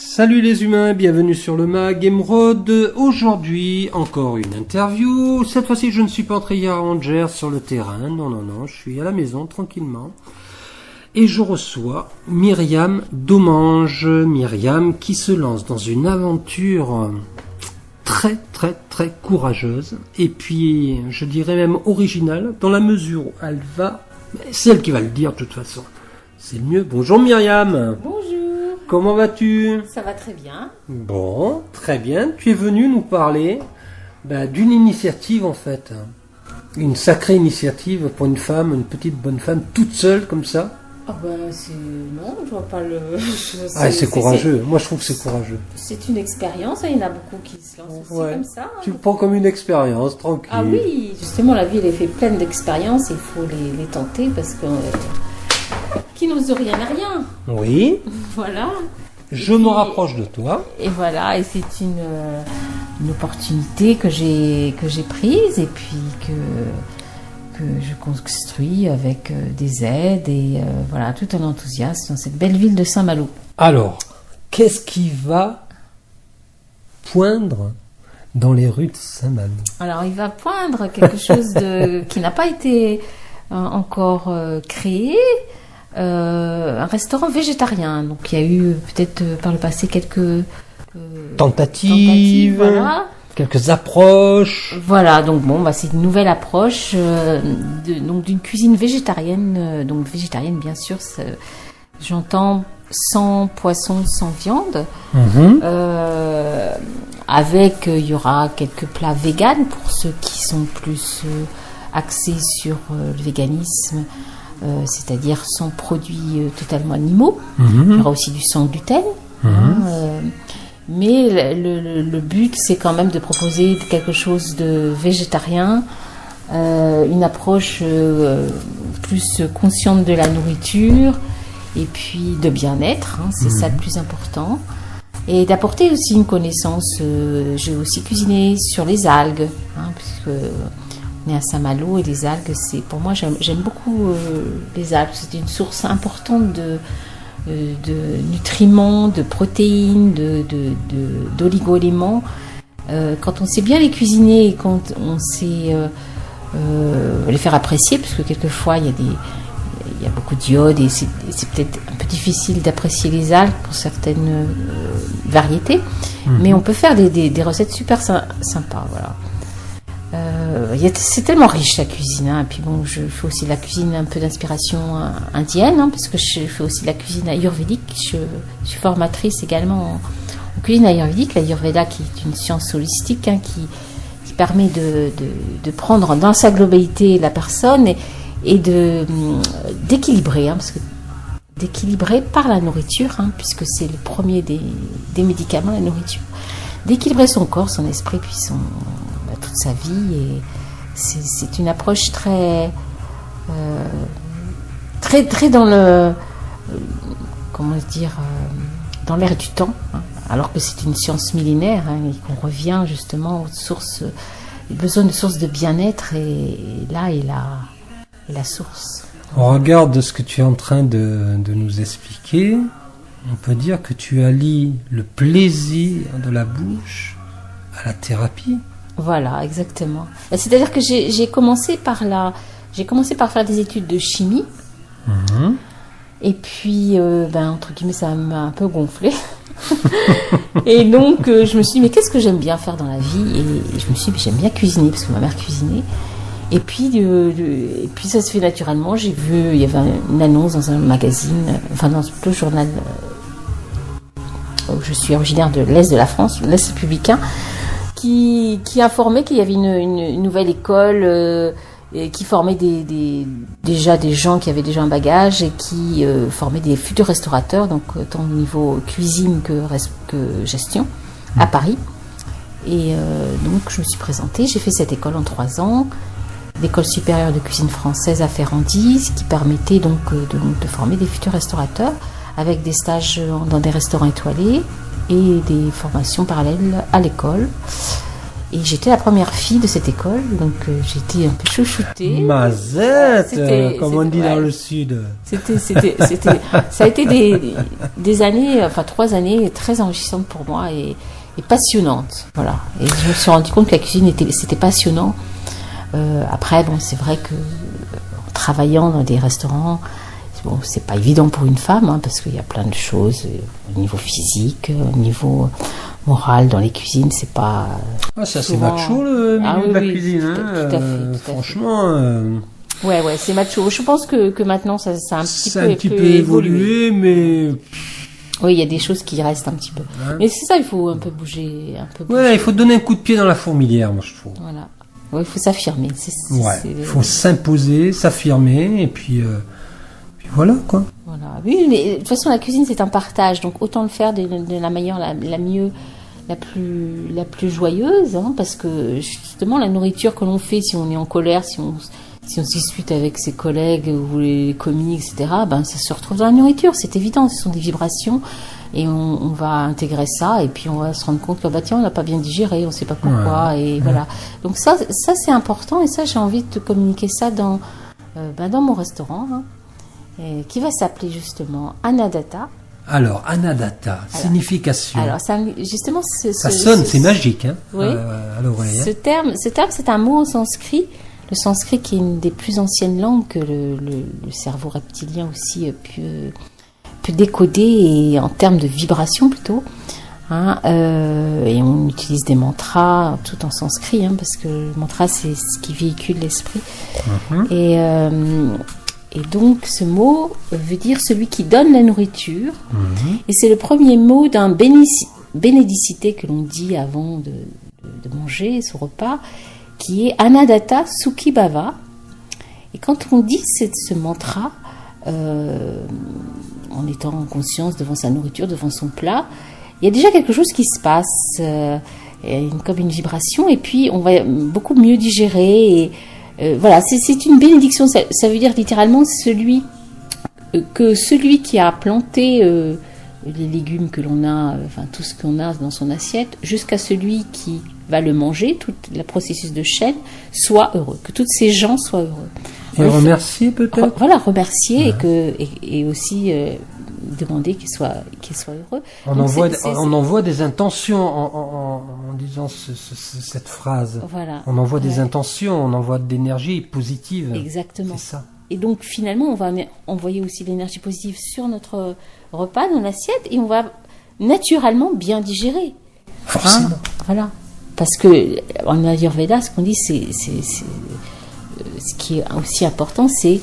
Salut les humains, bienvenue sur le Mag Emeraude. Aujourd'hui, encore une interview. Cette fois-ci, je ne suis pas en Trier Rangers sur le terrain. Non, je suis à la maison, tranquillement. Et je reçois Myriam Domange. Myriam qui se lance dans une aventure très courageuse. Et puis, je dirais même originale, dans la mesure où c'est elle qui va le dire de toute façon. C'est le mieux. Bonjour Myriam. Bonjour. Comment vas-tu ? Ça va très bien. Bon, très bien. Tu es venue nous parler d'une initiative en fait. Une sacrée initiative pour une femme, une petite bonne femme, toute seule comme ça. Ah non, je vois pas le... C'est courageux. Moi je trouve que c'est courageux. C'est une expérience, il y en a beaucoup qui se lancent aussi comme ça. Tu le prends comme une expérience, tranquille. Ah oui, justement la vie elle est faite pleine d'expériences, il faut les tenter parce que... qui n'ose rien à rien. Oui. Voilà. Je me rapproche de toi. Et voilà, et c'est une opportunité que j'ai prise et puis que je construis avec des aides et voilà, tout un enthousiasme dans cette belle ville de Saint-Malo. Alors, qu'est-ce qui va poindre dans les rues de Saint-Malo ? Alors, il va poindre quelque chose qui n'a pas été encore créé. Un restaurant végétarien. Donc il y a eu peut-être par le passé quelques tentatives, voilà. Quelques approches. Voilà, donc c'est une nouvelle approche donc d'une cuisine végétarienne. Donc végétarienne bien sûr, j'entends sans poisson, sans viande. Avec il y aura quelques plats véganes pour ceux qui sont plus axés sur le véganisme. C'est-à-dire sans produits totalement animaux. Il y aura aussi du sans gluten. Mais le but, c'est quand même de proposer quelque chose de végétarien, une approche plus consciente de la nourriture et puis de bien-être, c'est ça le plus important. Et d'apporter aussi une connaissance. J'ai aussi cuisiné sur les algues, puisque... On est à Saint-Malo et les algues, pour moi j'aime beaucoup les algues. C'est une source importante de nutriments, de protéines, d'oligo-éléments. Quand on sait bien les cuisiner et quand on sait les faire apprécier, parce que quelquefois il y a beaucoup d'iode et c'est peut-être un peu difficile d'apprécier les algues pour certaines variétés, mais on peut faire des recettes super sympas, voilà. C'est tellement riche la cuisine, et puis je fais aussi de la cuisine un peu d'inspiration indienne, parce que je fais aussi de la cuisine ayurvédique. Je suis formatrice également en cuisine ayurvédique, l'ayurveda qui est une science holistique qui permet de prendre dans sa globalité la personne et d'équilibrer, parce que d'équilibrer par la nourriture, puisque c'est le premier des médicaments, la nourriture, d'équilibrer son corps, son esprit, puis toute sa vie, et c'est une approche très dans le dans l'air du temps, alors que c'est une science millénaire, et qu'on revient justement aux sources, besoin de sources de bien-être, et là est la source. On regarde ce que tu es en train de nous expliquer, on peut dire que tu allies le plaisir de la bouche à la thérapie. Voilà, exactement. C'est-à-dire que j'ai commencé par faire des études de chimie. Et puis, entre guillemets, ça m'a un peu gonflé. Et donc, je me suis dit, mais qu'est-ce que j'aime bien faire dans la vie ? Et je me suis dit, j'aime bien cuisiner, parce que ma mère cuisinait. Et puis ça se fait naturellement. J'ai vu, il y avait une annonce dans un magazine, dans le journal, où je suis originaire de l'Est de la France, l'Est républicain, qui informait qu'il y avait une nouvelle école qui formait déjà des gens qui avaient déjà un bagage et qui formaient des futurs restaurateurs, donc tant au niveau cuisine que gestion, à Paris. Et donc je me suis présentée, j'ai fait cette école en 3 ans, l'école supérieure de cuisine française à Ferrandis, qui permettait donc de former des futurs restaurateurs avec des stages dans des restaurants étoilés et des formations parallèles à l'école. Et j'étais la première fille de cette école, donc j'étais un peu chouchoutée. Mazette, comme on dit dans le sud. Ça a été des années, enfin 3 années très enrichissantes pour moi et passionnantes. Voilà. Et je me suis rendu compte que la cuisine c'était passionnant. Après, bon, c'est vrai que en travaillant dans des restaurants, bon, c'est pas évident pour une femme, hein, parce qu'il y a plein de choses au niveau physique, au niveau moral dans les cuisines, c'est pas. Ah, c'est assez macho le milieu de la cuisine, tout à fait, franchement. Ouais, c'est macho. Je pense que maintenant ça a un petit peu évolué, mais. Oui, il y a des choses qui restent un petit peu. Ouais. Mais c'est ça, il faut un peu bouger. Ouais, il faut donner un coup de pied dans la fourmilière, moi je trouve. Voilà. Ouais, il faut s'affirmer. Il faut s'imposer, s'affirmer, et puis voilà, quoi. Voilà. Oui, mais de toute façon, la cuisine, c'est un partage, donc autant le faire de la manière la mieux, la plus joyeuse, hein, parce que justement, la nourriture que l'on fait, si on est en colère, si on se dispute avec ses collègues ou les commis, etc., ben, ça se retrouve dans la nourriture, c'est évident, ce sont des vibrations. Et on va intégrer ça, et puis on va se rendre compte que bah tiens, on n'a pas bien digéré, on sait pas pourquoi, et voilà. Donc ça c'est important, et ça j'ai envie de te communiquer ça dans mon restaurant, hein, qui va s'appeler justement Anadatta. Alors Anadatta, signification. Alors ça, justement, ça sonne, c'est magique, hein. Oui. À l'oreille. Ce terme, c'est un mot en sanskrit. Le sanskrit qui est une des plus anciennes langues que le cerveau reptilien aussi peut décoder, et en termes de vibration plutôt, hein, et on utilise des mantras tout en sanskrit, hein, parce que le mantra c'est ce qui véhicule l'esprit. Et donc ce mot veut dire celui qui donne la nourriture, et c'est le premier mot d'un bénédicité que l'on dit avant de manger son repas, qui est Anadatta Sukhi Bhava. Et quand on dit ce mantra, en étant en conscience devant sa nourriture, devant son plat, il y a déjà quelque chose qui se passe, comme une vibration, et puis on va beaucoup mieux digérer. Et voilà, c'est une bénédiction. Ça veut dire littéralement celui qui a planté les légumes que l'on a, enfin tout ce qu'on a dans son assiette, jusqu'à celui qui va le manger, tout le processus de chaîne, soit heureux, que tous ces gens soient heureux. Et remercier peut-être. Voilà, remercier, et aussi demander qu'il soit heureux. On envoie des intentions en disant cette phrase. Voilà. On envoie des intentions, on envoie de l'énergie positive. Exactement. C'est ça. Et donc finalement, on va envoyer aussi de l'énergie positive sur notre repas, dans l'assiette, et on va naturellement bien digérer. Forcément. Hein, voilà. Parce que en Ayurveda, ce qu'on dit, c'est ce qui est aussi important, c'est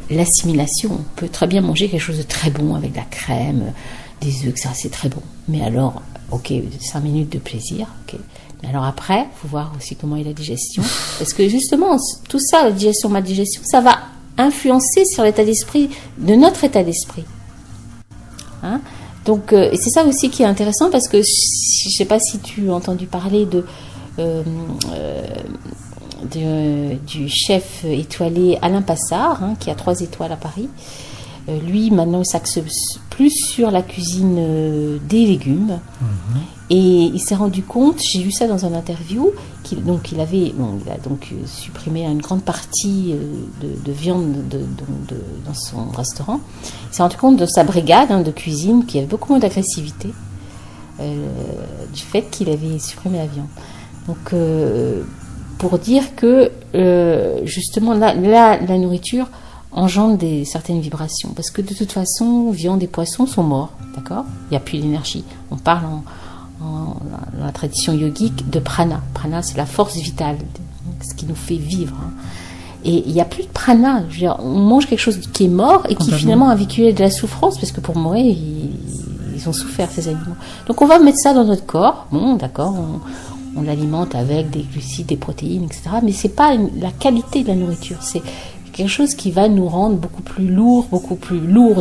l'assimilation. On peut très bien manger quelque chose de très bon avec de la crème, des œufs, etc. C'est très bon. Mais alors, ok, 5 minutes de plaisir, ok. Mais alors après, il faut voir aussi comment est la digestion. Parce que justement, tout ça, la digestion, ma digestion, ça va influencer sur l'état d'esprit, de notre état d'esprit. Hein? Donc, et c'est ça aussi qui est intéressant, parce que je ne sais pas si tu as entendu parler du chef étoilé Alain Passard, hein, qui a 3 étoiles à Paris. Lui, maintenant, il s'axe plus sur la cuisine des légumes. Et il s'est rendu compte, j'ai vu ça dans une interview, il a donc supprimé une grande partie de viande dans son restaurant. Il s'est rendu compte de sa brigade de cuisine qui avait beaucoup moins d'agressivité, du fait qu'il avait supprimé la viande. Donc, pour dire que justement la nourriture engendre certaines vibrations, parce que de toute façon, viande et poissons sont morts, d'accord ? Il n'y a plus d'énergie. On parle dans la tradition yogique de prana. Prana, c'est la force vitale, ce qui nous fait vivre. Hein. Et il n'y a plus de prana. Je veux dire, on mange quelque chose qui est mort et qui finalement a vécu de la souffrance, parce que pour mourir, ils ont souffert, ces aliments. Donc on va mettre ça dans notre corps. Bon, d'accord, on l'alimente avec des glucides, des protéines, etc. Mais c'est pas la qualité de la nourriture. C'est quelque chose qui va nous rendre beaucoup plus lourd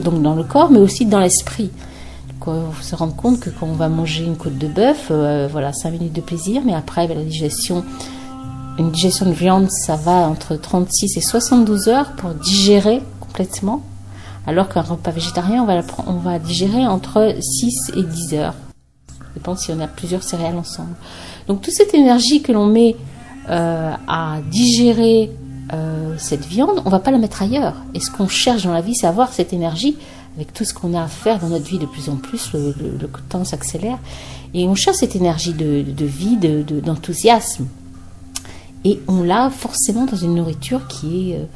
donc dans le corps, mais aussi dans l'esprit. Donc, il faut se rendre compte que quand on va manger une côte de bœuf, 5 minutes de plaisir, mais après, une digestion de viande, ça va entre 36 et 72 heures pour digérer complètement, alors qu'un repas végétarien, on va digérer entre 6 et 10 heures. Ça dépend si on a plusieurs céréales ensemble. Donc toute cette énergie que l'on met à digérer cette viande, on va pas la mettre ailleurs. Et ce qu'on cherche dans la vie, c'est avoir cette énergie avec tout ce qu'on a à faire dans notre vie de plus en plus, le temps s'accélère. Et on cherche cette énergie de vie, d'enthousiasme. Et on l'a forcément dans une nourriture qui est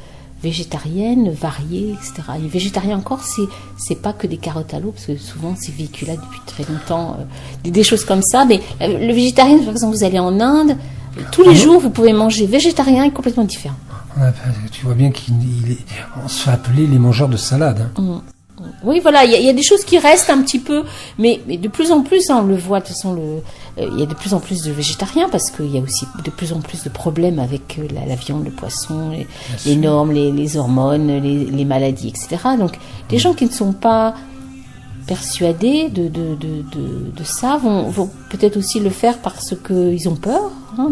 végétarienne, variée, etc. Et végétarien encore, c'est pas que des carottes à l'eau, parce que souvent c'est véhiculé depuis très longtemps, des choses comme ça. Mais le végétarien, par exemple, vous allez en Inde, tous les jours vous pouvez manger végétarien et complètement différent. Tu vois bien on se fait appeler les mangeurs de salade. Hein. Oui, voilà, il y a des choses qui restent un petit peu, mais de plus en plus, hein, on le voit, de toute façon, il y a de plus en plus de végétariens, parce qu'il y a aussi de plus en plus de problèmes avec la viande, le poisson, les normes, les hormones, les maladies, etc. Donc, les gens qui ne sont pas persuadés de ça vont peut-être aussi le faire parce qu'ils ont peur, hein,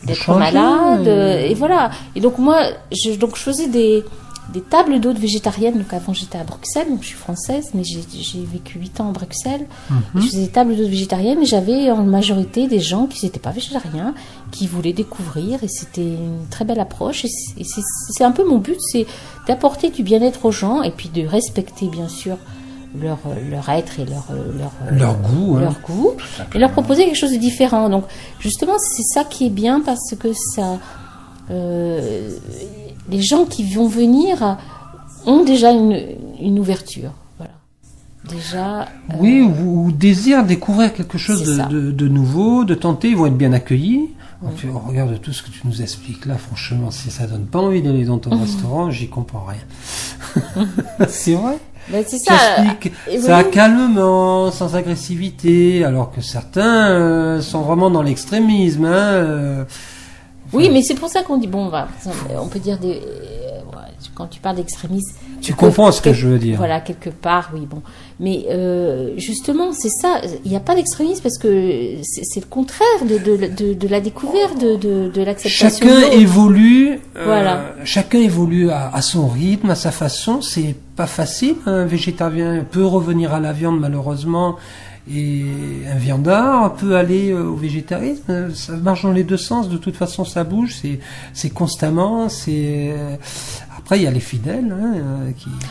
d'être malade, et voilà. Et donc moi, je faisais des tables d'hôtes végétariennes. Donc avant j'étais à Bruxelles, donc je suis française, mais j'ai vécu 8 ans à Bruxelles. Et je faisais des tables d'hôtes végétariennes et j'avais en majorité des gens qui n'étaient pas végétariens, qui voulaient découvrir, et c'était une très belle approche. Et c'est un peu mon but, c'est d'apporter du bien-être aux gens et puis de respecter bien sûr leur être et leur goût, et leur proposer quelque chose de différent. Donc justement c'est ça qui est bien, parce que ça les gens qui vont venir ont déjà une ouverture, voilà. Déjà oui, ou désirent découvrir quelque chose de nouveau, de tenter, ils vont être bien accueillis. On regarde tout ce que tu nous expliques là, franchement, si ça donne pas envie d'aller dans ton restaurant, j'y comprends rien. C'est vrai. Ben c'est ça. Ça calmement, sans agressivité, alors que certains sont vraiment dans l'extrémisme. Oui, mais c'est pour ça qu'on dit, on peut dire quand tu parles d'extrémisme... Tu comprends ce que je veux dire. Voilà, quelque part, oui, bon. Mais justement, c'est ça, il n'y a pas d'extrémisme, parce que c'est le contraire de la découverte, de l'acceptation. Chacun évolue, chacun évolue à son rythme, à sa façon. C'est pas facile, un végétarien peut revenir à la viande malheureusement, et un viandard peut aller au végétarisme. Ça marche dans les deux sens, de toute façon ça bouge, c'est constamment, Après, il y a les fidèles.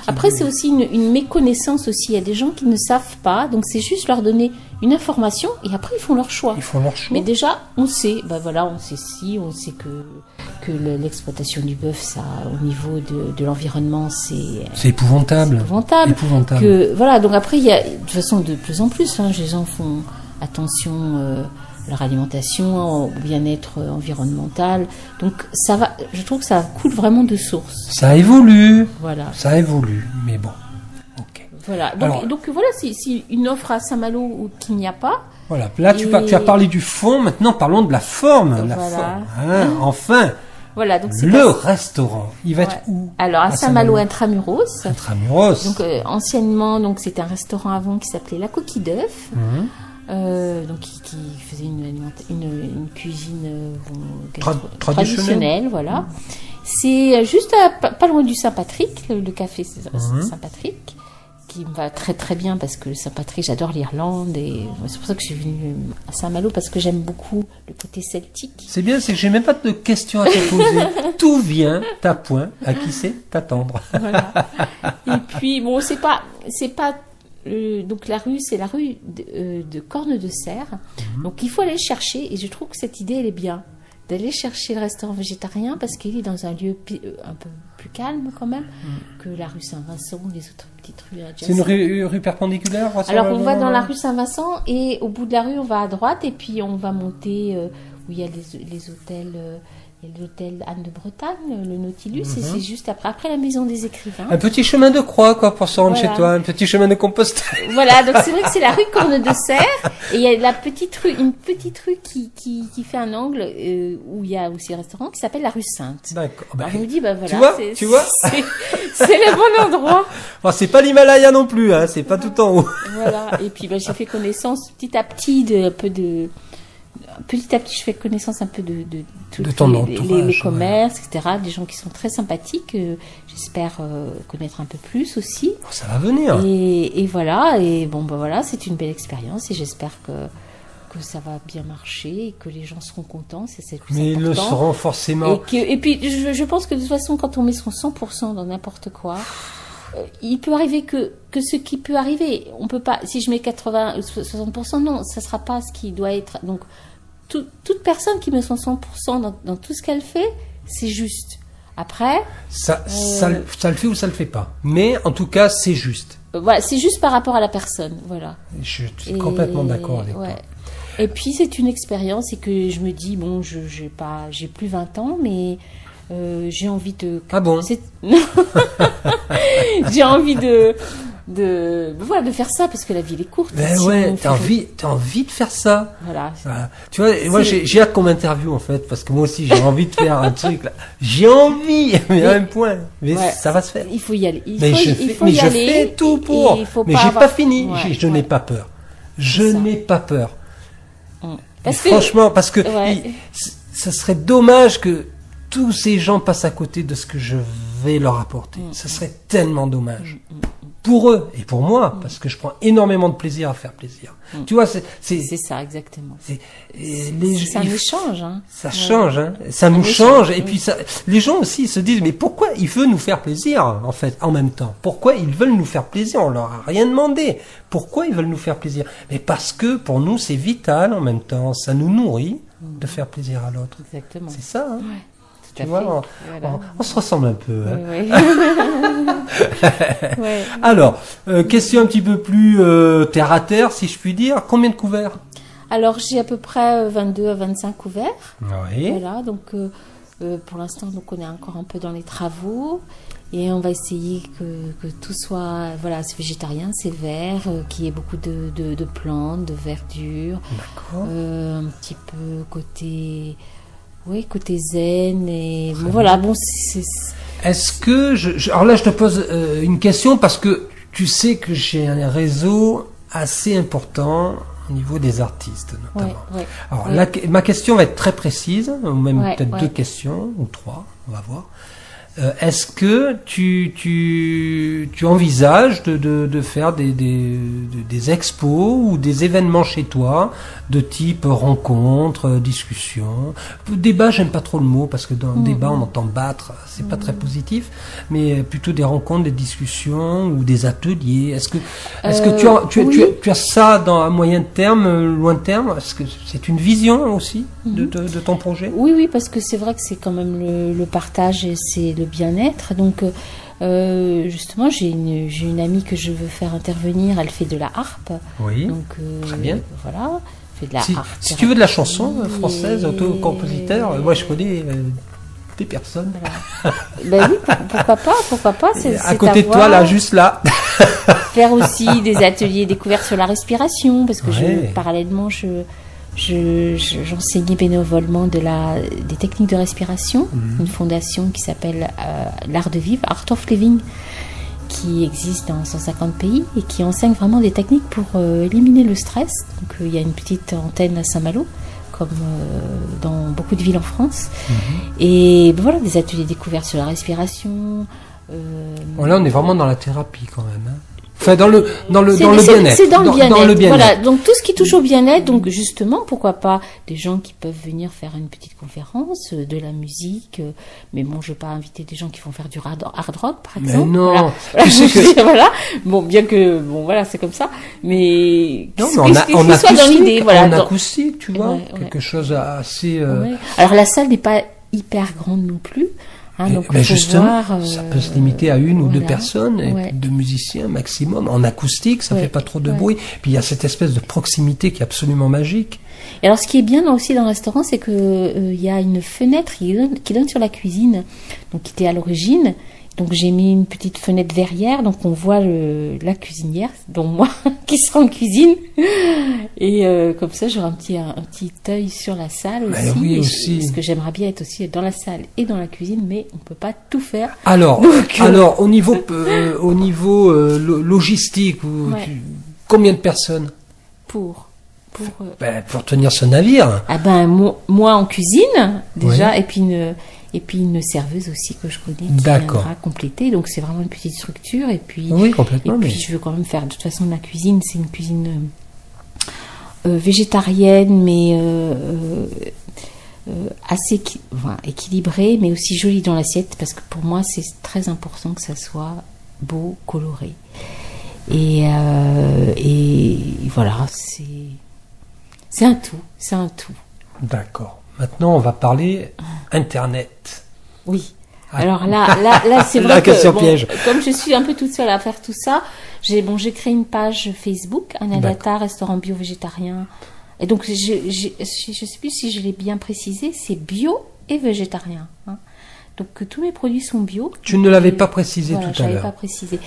Après, c'est aussi une méconnaissance aussi. Il y a des gens qui ne savent pas, donc c'est juste leur donner une information et après ils font leur choix. Mais déjà, on sait, on sait on sait que l'exploitation du bœuf, ça, au niveau de l'environnement, c'est épouvantable. Donc après, il y a de toute façon de plus en plus, les gens font attention. Leur alimentation, au bien-être environnemental. Donc ça va, je trouve que ça coule vraiment de source. Ça évolue. Voilà. Ça évolue, mais bon. Ok. Voilà. Donc voilà, c'est une offre à Saint-Malo où qu'il n'y a pas. Voilà. Là, tu as parlé du fond. Maintenant, parlons de la forme. Forme. Enfin. Voilà, donc c'est le restaurant. Il va être où? Alors à Saint-Malo Intramuros. Intramuros. Donc anciennement, c'était un restaurant avant qui s'appelait La Coquille d'œuf. Donc qui faisait une cuisine traditionnelle, voilà. C'est juste pas loin du Saint-Patrick, le café Saint-Patrick, qui me va très très bien, parce que le Saint-Patrick, j'adore l'Irlande, et c'est pour ça que je suis venue à Saint-Malo, parce que j'aime beaucoup le côté celtique. C'est bien, c'est que j'ai même pas de questions à te poser. Tout vient à point, à qui c'est t'attendre. Voilà. Et puis c'est pas donc la rue, c'est la rue de Corne de Serre. Donc il faut aller chercher, et je trouve que cette idée elle est bien, d'aller chercher le restaurant végétarien, parce qu'il est dans un lieu un peu plus calme quand même que la rue Saint-Vincent ou les autres petites rues adjacentes. C'est une rue perpendiculaire? Alors on va dans la rue Saint-Vincent, et au bout de la rue on va à droite, et puis on va monter où il y a les hôtels. Il y a l'hôtel Anne de Bretagne, le Nautilus, et c'est juste après la maison des écrivains. Un petit chemin de croix, pour se rendre chez toi, un petit chemin de Compostelle. Voilà, donc c'est vrai que c'est la rue Corne de Serre, et il y a une petite rue qui fait un angle, où il y a aussi un restaurant qui s'appelle la rue Sainte. D'accord. Alors je me dis, voilà. Tu vois? C'est le bon endroit. Bon, c'est pas l'Himalaya non plus, c'est pas tout en haut. Voilà. Et puis, j'ai fait connaissance petit à petit je fais connaissance un peu de ton entourage, les commerces, etc. Des gens qui sont très sympathiques. J'espère connaître un peu plus aussi. Ça va venir. Et voilà. Et voilà, c'est une belle expérience. Et j'espère que que ça va bien marcher et que les gens seront contents, c'est le plus Mais important. ils le seront forcément. Et puis, je pense que de toute façon, quand on met son 100% dans n'importe quoi, il peut arriver que ce qui peut arriver. On peut pas, si je mets 80 ou 60%, non, ça sera pas ce qui doit être. Donc, toute personne qui met son 100% dans tout ce qu'elle fait, c'est juste. Après, ça le fait ou ça le fait pas. Mais en tout cas, c'est juste. Voilà, c'est juste par rapport à la personne, voilà. Je suis complètement d'accord avec toi. Et puis c'est une expérience et que je me dis bon, j'ai plus 20 ans, mais j'ai envie de. Ah bon? J'ai envie de faire ça parce que la vie elle est courte. Ben ouais, t'as envie de faire ça. Voilà. Tu vois, moi j'ai hâte qu'on m'interviewe en fait, parce que moi aussi j'ai envie de faire un truc là. J'ai envie, mais à un point. Mais ça va se faire. Il faut y aller. Je fais tout pour. Mais j'ai pas fini. Je n'ai pas peur. Je n'ai pas peur. Franchement, parce que ça serait dommage que tous ces gens passent à côté de ce que je vais leur apporter. Ça serait tellement dommage. Pour eux et pour moi, parce que je prends énormément de plaisir à faire plaisir. Tu vois, c'est ça exactement. C'est un échange, hein. Ça change, hein. Ça nous change. Et puis les gens aussi se disent, mais pourquoi il veut nous faire plaisir, en fait, en même temps? Pourquoi ils veulent nous faire plaisir? On leur a rien demandé. Pourquoi ils veulent nous faire plaisir? Mais parce que pour nous, c'est vital en même temps. Ça nous nourrit de faire plaisir à l'autre. Exactement. C'est ça, hein. Ouais. Tu vois, on se ressemble un peu. Hein. Oui. Ouais. Alors, question un petit peu plus terre à terre, si je puis dire. Combien de couverts? Alors, j'ai à peu près 22 à 25 couverts. Oui. Voilà, donc pour l'instant, donc on est encore un peu dans les travaux et on va essayer que tout soit, voilà, c'est végétarien, c'est vert, qu'il y ait beaucoup de plantes, de verdure. D'accord. Un petit peu côté zen et bon, voilà, bon, Est-ce que alors là je te pose une question parce que tu sais que j'ai un réseau assez important au niveau des artistes notamment. Alors ma question va être très précise, ou même peut-être 2 questions ou 3, on va voir. Est-ce que tu envisages de faire des expos ou des événements chez toi de type rencontre, discussion, débat, j'aime pas trop le mot parce que dans le débat on entend battre, c'est pas très positif, mais plutôt des rencontres, des discussions ou des ateliers. Est-ce que tu as ça dans un moyen terme, loin terme? Est-ce que c'est une vision aussi de ton projet? Oui, parce que c'est vrai que c'est quand même le partage et c'est le bien-être. Donc, justement, j'ai une amie que je veux faire intervenir. Elle fait de la harpe. Oui. Donc, très bien. Voilà. Fait de la harpe. Si tu veux de la chanson française, auto-compositeur, moi je connais des personnes. Voilà. Ben oui, pourquoi pas. C'est à côté de toi, là, juste là. Faire aussi des ateliers découverts sur la respiration, parce que parallèlement, j'enseignais bénévolement des techniques de respiration, une fondation qui s'appelle l'Art de Vivre, Art of Living, qui existe dans 150 pays et qui enseigne vraiment des techniques pour éliminer le stress. Donc il y a une petite antenne à Saint-Malo, comme dans beaucoup de villes en France. Et voilà, des ateliers découverts sur la respiration. Là, on est vraiment dans la thérapie quand même. Hein. Enfin, dans le bien-être. C'est dans le bien-être. Voilà. Bien-être. Donc, tout ce qui touche au bien-être. Donc, justement, pourquoi pas des gens qui peuvent venir faire une petite conférence, de la musique. Mais bon, je vais pas inviter des gens qui vont faire du hard rock, par exemple. Mais non. Voilà. Tu sais que... voilà. Bon, bien que, bon, voilà, c'est comme ça. Mais, non, mais on a soit dans l'idée, voilà. En acoustique, tu vois. Quelque chose assez, Alors, la salle n'est pas hyper grande non plus. Donc mais justement, ça peut se limiter à 1 ou 2 personnes, et 2 musiciens maximum. En acoustique, ça fait pas trop de bruit. Puis il y a cette espèce de proximité qui est absolument magique. Et alors, ce qui est bien aussi dans le restaurant, c'est que il y a une fenêtre qui donne sur la cuisine, donc qui était à l'origine. Donc j'ai mis une petite fenêtre verrière, donc on voit la cuisinière, dont moi, qui sera en cuisine. Et comme ça, j'aurai un petit œil sur la salle aussi. Oui, aussi. Parce que j'aimerais bien être aussi dans la salle et dans la cuisine, mais on peut pas tout faire. Alors au niveau logistique, combien de personnes pour tenir ce navire? Ah moi en cuisine déjà, et puis une serveuse aussi que je connais qui viendra compléter. Donc c'est vraiment une petite structure. Et puis, complètement. Je veux quand même faire, de toute façon, la cuisine, c'est une cuisine végétarienne, mais assez équilibrée, mais aussi jolie dans l'assiette, parce que pour moi c'est très important que ça soit beau, coloré. Et voilà, c'est un tout. D'accord. Maintenant, on va parler Internet. Oui. Alors là, c'est vrai la que question piège. Comme je suis un peu toute seule à faire tout ça, j'ai créé une page Facebook, Anadata, restaurant bio végétarien. Et donc, je sais plus si je l'ai bien précisé, c'est bio et végétarien. Hein. Donc, tous mes produits sont bio. Tu ne l'avais pas précisé tout à je l'avais l'heure. pas précisé.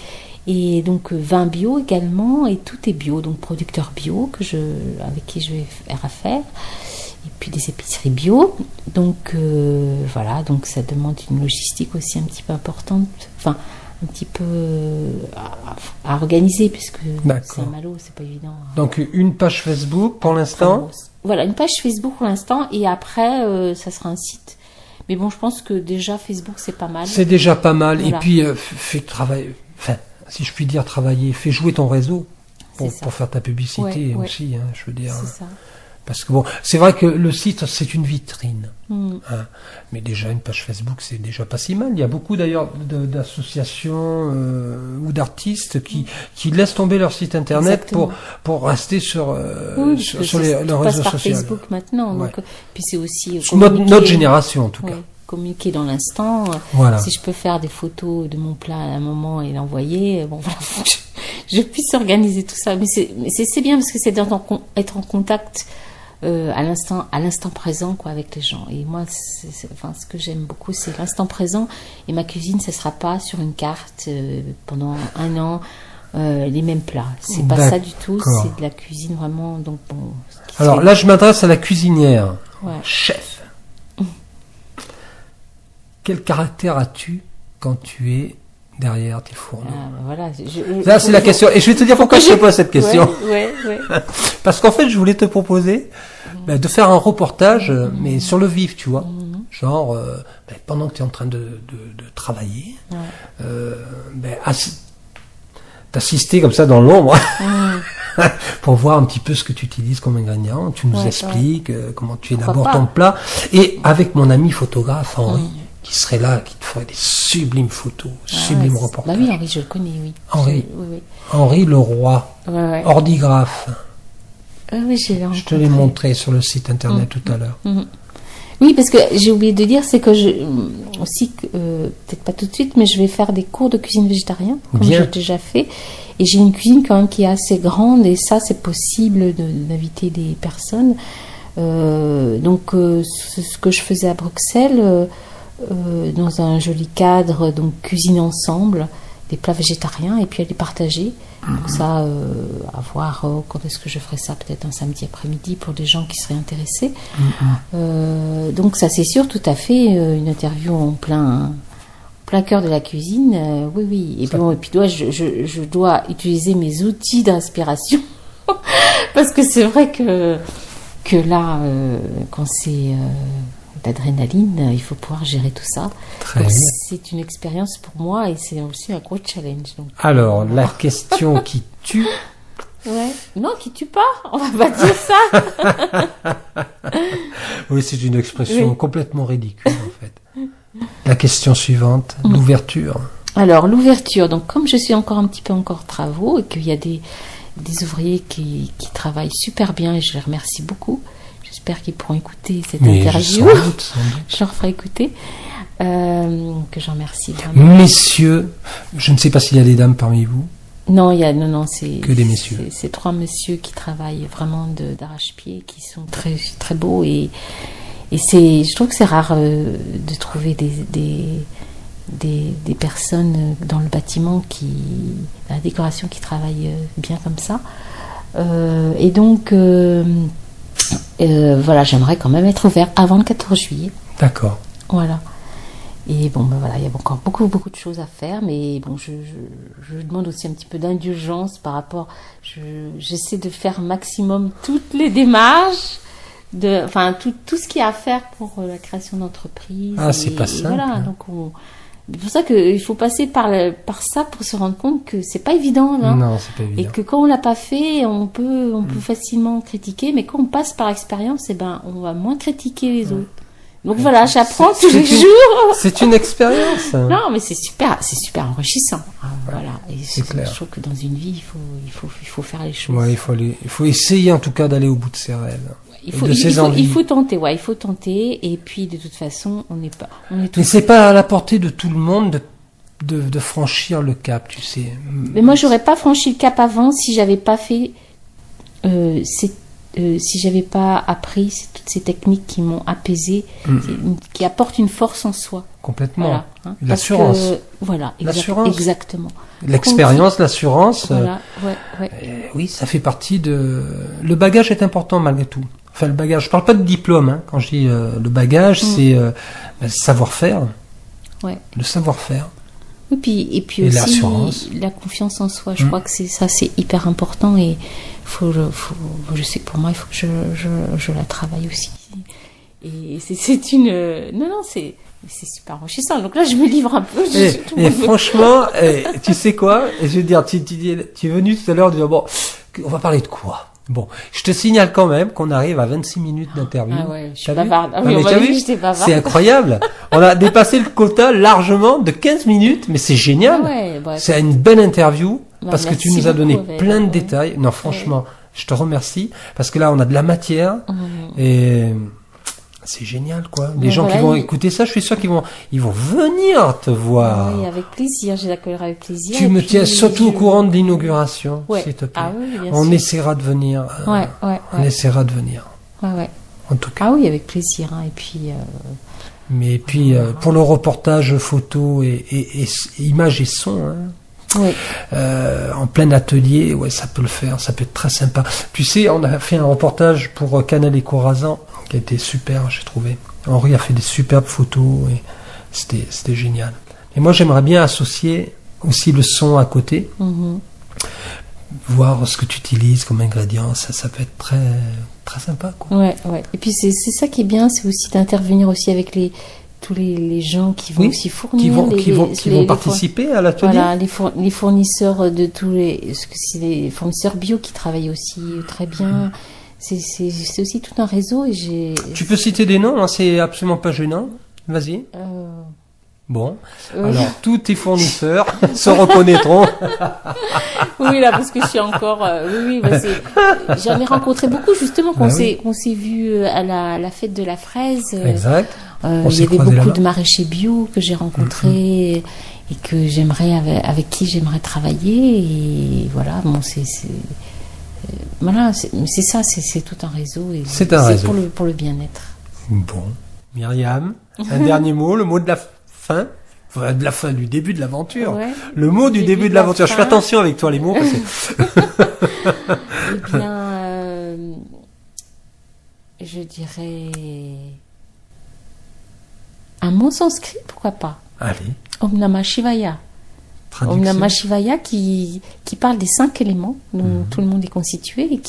Et donc, vin bio également, et tout est bio. Donc, producteur bio avec qui je vais faire affaire. Et puis, des épiceries bio. Donc, voilà. Donc, ça demande une logistique aussi un petit peu importante. Enfin, un petit peu à organiser, puisque c'est un malo, c'est pas évident. Donc une page Facebook pour l'instant. Voilà, une page Facebook pour l'instant, et après ça sera un site. Mais bon, je pense que déjà Facebook c'est pas mal. C'est déjà pas mal. Voilà. Et puis fais travailler, enfin, si je puis dire travailler, fais jouer ton réseau pour faire ta publicité aussi. Hein, je veux dire. C'est ça. Parce que bon, c'est vrai que le site c'est une vitrine, hein, mais déjà une page Facebook c'est déjà pas si mal. Il y a beaucoup d'ailleurs d'associations ou d'artistes qui laissent tomber leur site internet pour rester sur leurs réseaux sociaux. Facebook maintenant, donc puis c'est aussi notre génération en tout cas. Communiquer dans l'instant. Voilà. Si je peux faire des photos de mon plat à un moment et l'envoyer, bon voilà, faut que je puisse organiser tout ça. Mais c'est bien parce que c'est être en contact. À l'instant présent quoi avec les gens, et moi ce que j'aime beaucoup c'est l'instant présent, et ma cuisine ce sera pas sur une carte pendant un an les mêmes plats, c'est pas ça du tout, c'est de la cuisine vraiment. Donc bon, alors là je m'adresse à la cuisinière, chef. Quel caractère as-tu quand tu es derrière tes fourneaux? Voilà, là c'est la question, et je vais te dire pourquoi je te pose cette question. Ouais. Parce qu'en fait je voulais te proposer de faire un reportage, mais sur le vif, tu vois. Genre, pendant que tu es en train de travailler, t'assister comme ça dans l'ombre, pour voir un petit peu ce que tu utilises comme ingrédient. Tu nous expliques comment tu élabores ton plat. Et avec mon ami photographe, Henri, qui serait là, qui te ferait des sublimes photos, sublimes reportages. Bah oui, Henri, je le connais, oui. Henri Leroy, ordigraphe. Oui, je te l'ai montré sur le site internet tout à l'heure. Oui, parce que j'ai oublié de dire, c'est que peut-être pas tout de suite, mais je vais faire des cours de cuisine végétarien, comme j'ai déjà fait. Et j'ai une cuisine quand même qui est assez grande, et ça, c'est possible d'inviter des personnes. Donc, ce que je faisais à Bruxelles, dans un joli cadre, donc cuisiner ensemble, des plats végétariens, et puis à les partager. Donc ça, à voir quand est-ce que je ferai ça, peut-être un samedi après-midi pour des gens qui seraient intéressés. Donc ça, c'est sûr, tout à fait, une interview en plein cœur de la cuisine, oui. Et puis je dois utiliser mes outils d'inspiration, parce que c'est vrai que là, quand c'est d'adrénaline, il faut pouvoir gérer tout ça. Donc, c'est une expérience pour moi, et c'est aussi un gros challenge. Donc, alors, la question qui tue. Non, qui tue pas, on va pas dire ça. Oui, c'est une expression complètement ridicule en fait. La question suivante, l'ouverture. Alors, l'ouverture, donc comme je suis encore un petit peu travaux, et qu'il y a des ouvriers qui travaillent super bien, et je les remercie beaucoup. J'espère qu'ils pourront écouter cette interview. Sans doute. Je leur ferai écouter. Que j'en remercie vraiment. Messieurs, je ne sais pas s'il y a des dames parmi vous. Non, c'est que des messieurs. C'est 3 messieurs qui travaillent vraiment d'arrache-pied, qui sont très très beaux, et je trouve que c'est rare de trouver des personnes dans le bâtiment la décoration qui travaillent bien comme ça. Et donc voilà, j'aimerais quand même être ouvert avant le 14 juillet. D'accord. Voilà. Et bon, voilà, il y a encore beaucoup de choses à faire, mais bon, je demande aussi un petit peu d'indulgence par rapport. J'essaie de faire maximum toutes les démarches, tout ce qu'il y a à faire pour la création d'entreprise. C'est pas simple. Voilà, donc C'est pour ça qu'il faut passer par ça pour se rendre compte que c'est pas évident, hein. Non, c'est pas évident. Et que quand on l'a pas fait, on peut facilement critiquer, mais quand on passe par expérience, on va moins critiquer les autres. Donc voilà, j'apprends tous les jours. C'est une expérience. Non, mais c'est super enrichissant. Voilà. Et c'est clair. Je trouve que dans une vie, il faut faire les choses. Ouais, il faut essayer en tout cas d'aller au bout de ses rêves. Il faut tenter, il faut tenter. Et puis de toute façon, on est Mais c'est pas à la portée de tout le monde de franchir le cap, tu sais. Mais moi, j'aurais pas franchi le cap avant si j'avais pas fait si j'avais pas appris toutes ces techniques qui m'ont apaisé, qui apportent une force en soi. Complètement. Voilà, hein. L'assurance. Voilà, l'assurance. Exactement. L'expérience, l'assurance. Voilà, oui, ça fait partie de. Le bagage est important malgré tout. Enfin, le bagage. Je parle pas de diplôme, hein. Quand je dis le bagage, c'est le savoir-faire. Ouais. Le savoir-faire. Et puis aussi l'assurance. La confiance en soi. Je crois que c'est hyper important et je sais que pour moi, il faut que je la travaille aussi. Et c'est une, c'est super enrichissant. Donc là, je me livre un peu. Et franchement, tu sais quoi? Je veux dire, tu es venu tout à l'heure dire, bon, on va parler de quoi? Bon, je te signale quand même qu'on arrive à 26 minutes d'interview. Ah ouais, je suis bavarde. Ah oui, j'étais bavarde. C'est incroyable. On a dépassé le quota largement de 15 minutes, mais c'est génial. Ah ouais, c'est une belle interview parce que tu nous as donné plein de détails. Non, franchement, je te remercie parce que là, on a de la matière et c'est génial, quoi. Les gens qui vont écouter ça, je suis sûr qu'ils vont venir te voir. Oui, avec plaisir. Je l'accueillerai avec plaisir. Tu me tiens surtout au courant de l'inauguration, s'il te plaît. Ah oui, bien on sûr. essaiera de venir. On essaiera de venir. Ouais. En tout cas. Ah oui, avec plaisir. Hein. Et puis. Mais puis pour le reportage photo et images et son. Hein. Oui. En plein atelier, ça peut le faire, ça peut être très sympa. Tu sais, on a fait un reportage pour Canal Éco-Rasant qui a été super, j'ai trouvé. Henri a fait des superbes photos et c'était génial. Et moi, j'aimerais bien associer aussi le son à côté, voir ce que tu utilises comme ingrédient, ça peut être très très sympa, quoi. Ouais. Et puis c'est ça qui est bien, c'est aussi d'intervenir aussi avec tous les gens qui vont aussi fournir, qui vont participer à l'atelier. Voilà, les fournisseurs de c'est les fournisseurs bio qui travaillent aussi très bien. C'est aussi tout un réseau et Tu peux citer des noms, hein, c'est absolument pas gênant. Vas-y. Bon, alors tous tes fournisseurs se reconnaîtront. Oui, là, parce que je suis encore. J'en ai rencontré beaucoup justement qu'on s'est vu à la fête de la fraise. Exact. Il y avait beaucoup de maraîchers bio que j'ai rencontrés et que avec qui j'aimerais travailler. Et voilà, bon, voilà, c'est ça, c'est tout un réseau. Et c'est un réseau pour le bien-être. Bon, Myriam, un dernier mot, le mot de la fin. De la fin, du début de l'aventure. Ouais, le mot du début de l'aventure. Je fais attention avec toi les mots parce que. Eh bien, je dirais un mot sanskrit, pourquoi pas. Allez. Om Namah Shivaya. Om Namah Shivaya qui parle des 5 éléments dont tout le monde est constitué et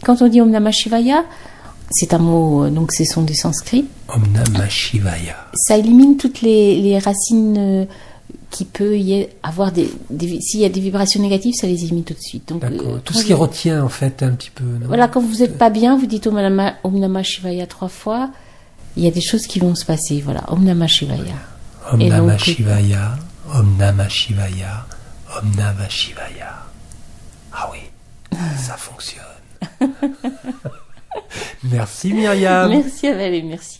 quand on dit Om Namah Shivaya, c'est un mot, donc ce sont des sanskrits. Om Namah Shivaya. Ça élimine toutes les racines qui peut y avoir s'il y a des vibrations négatives, ça les élimine tout de suite. Donc, tout ce qui retient en fait un petit peu. Non, voilà, quand vous n'êtes pas bien, vous dites Om Namah Shivaya 3 fois, il y a des choses qui vont se passer. Voilà, Om Namah Shivaya. Om Namah Shivaya, Om Namah Shivaya, Om Namah Shivaya. Ah oui, ça fonctionne. Merci Myriam. Merci Avel et merci.